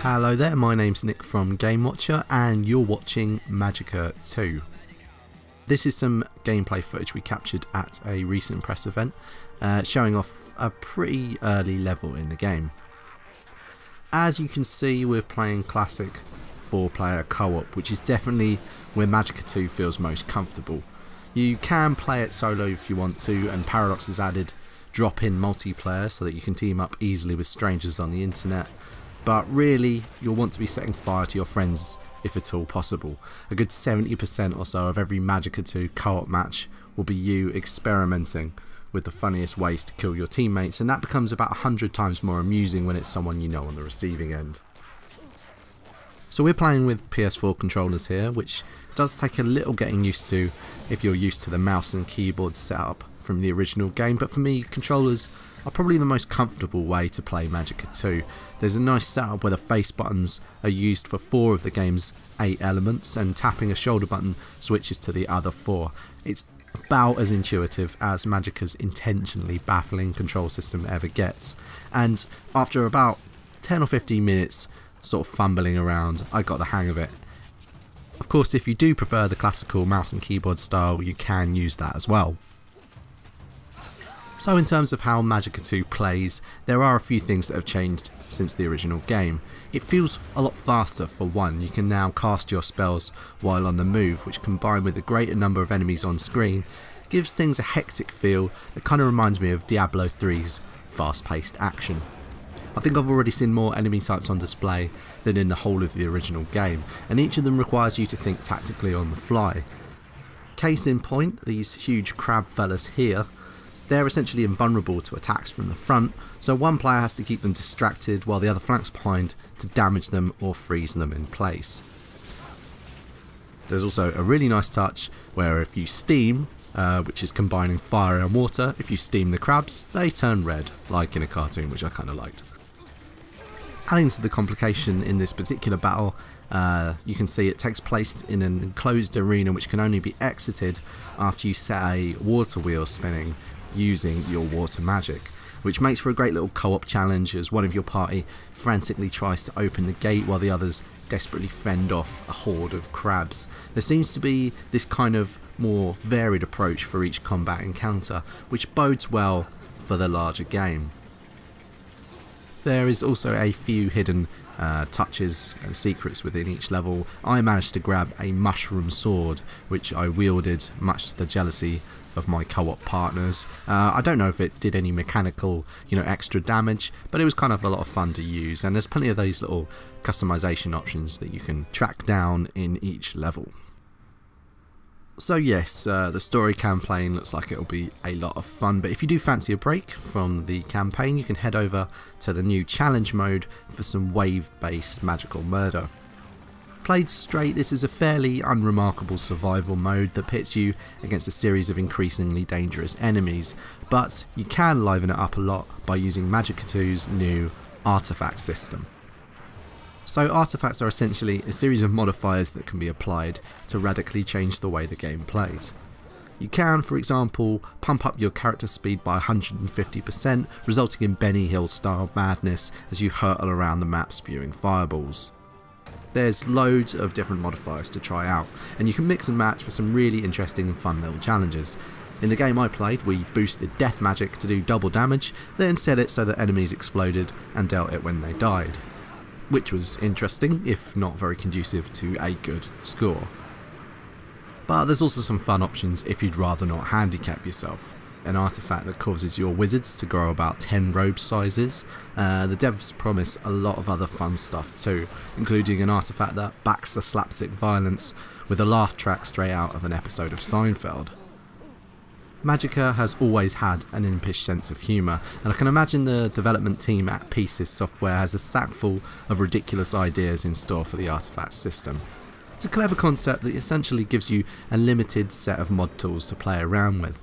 Hello there, my name's Nick from GameWatcher and you're watching Magicka 2. This is some gameplay footage we captured at a recent press event, showing off a pretty early level in the game. As you can see, we're playing classic 4-player co-op, which is definitely where Magicka 2 feels most comfortable. You can play it solo if you want to, and Paradox has added drop-in multiplayer so that you can team up easily with strangers on the internet. But really, you'll want to be setting fire to your friends if at all possible. A good 70% or so of every Magicka 2 co-op match will be you experimenting with the funniest ways to kill your teammates, and that becomes about 100 times more amusing when it's someone you know on the receiving end. So we're playing with PS4 controllers here, which does take a little getting used to if you're used to the mouse and keyboard setup from the original game, but for me, controllers are probably the most comfortable way to play Magicka 2. There's a nice setup where the face buttons are used for 4 of the game's 8 elements, and tapping a shoulder button switches to the other 4. It's about as intuitive as Magicka's intentionally baffling control system ever gets, and after about 10 or 15 minutes sort of fumbling around, I got the hang of it. Of course, if you do prefer the classical mouse and keyboard style, you can use that as well. So in terms of how Magicka 2 plays, there are a few things that have changed since the original game. It feels a lot faster for one. You can now cast your spells while on the move, which combined with a greater number of enemies on screen, gives things a hectic feel that kind of reminds me of Diablo 3's fast-paced action. I think I've already seen more enemy types on display than in the whole of the original game, and each of them requires you to think tactically on the fly. Case in point, these huge crab fellas here. They're essentially invulnerable to attacks from the front, so one player has to keep them distracted while the other flanks behind to damage them or freeze them in place. There's also a really nice touch where if you steam, which is combining fire and water, if you steam the crabs, they turn red, like in a cartoon, which I kind of liked. Adding to the complication in this particular battle, you can see it takes place in an enclosed arena which can only be exited after you set a water wheel spinning using your water magic, which makes for a great little co-op challenge as one of your party frantically tries to open the gate while the others desperately fend off a horde of crabs. There seems to be this kind of more varied approach for each combat encounter, which bodes well for the larger game. There is also a few hidden touches and secrets within each level. I managed to grab a mushroom sword, which I wielded much to the jealousy of my co-op partners. I don't know if it did any mechanical, extra damage, but it was kind of a lot of fun to use, and there's plenty of these little customization options that you can track down in each level. So yes, the story campaign looks like it'll be a lot of fun, but if you do fancy a break from the campaign, you can head over to the new challenge mode for some wave-based magical murder. Played straight, this is a fairly unremarkable survival mode that pits you against a series of increasingly dangerous enemies, but you can liven it up a lot by using Magicka 2's new Artefacts system. So Artefacts are essentially a series of modifiers that can be applied to radically change the way the game plays. You can, for example, pump up your character speed by 150%, resulting in Benny Hill style madness as you hurtle around the map spewing fireballs. There's loads of different modifiers to try out, and you can mix and match for some really interesting and fun little challenges. In the game I played, we boosted death magic to do double damage, then set it so that enemies exploded and dealt it when they died, which was interesting, if not very conducive to a good score. But there's also some fun options if you'd rather not handicap yourself. An artifact that causes your wizards to grow about 10 robe sizes. The devs promise a lot of other fun stuff too, including an artifact that backs the slapstick violence with a laugh track straight out of an episode of Seinfeld. Magicka has always had an impish sense of humour, and I can imagine the development team at Pieces Software has a sack full of ridiculous ideas in store for the Artefacts system. It's a clever concept that essentially gives you a limited set of mod tools to play around with.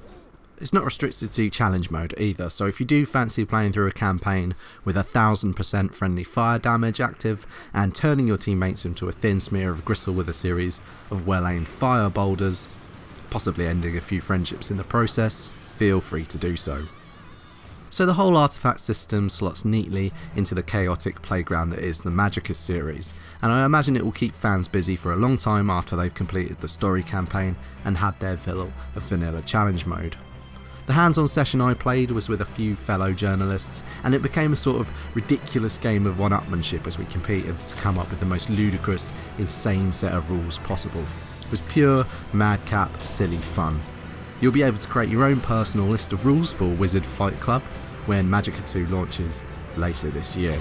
It's not restricted to challenge mode either, so if you do fancy playing through a campaign with 1000% friendly fire damage active and turning your teammates into a thin smear of gristle with a series of well-aimed fire boulders, possibly ending a few friendships in the process, feel free to do so. So the whole artifact system slots neatly into the chaotic playground that is the Magicka series, and I imagine it will keep fans busy for a long time after they've completed the story campaign and had their fill of vanilla challenge mode. The hands-on session I played was with a few fellow journalists, and it became a sort of ridiculous game of one-upmanship as we competed to come up with the most ludicrous, insane set of rules possible. It was pure, madcap, silly fun. You'll be able to create your own personal list of rules for Wizard Fight Club when Magicka 2 launches later this year.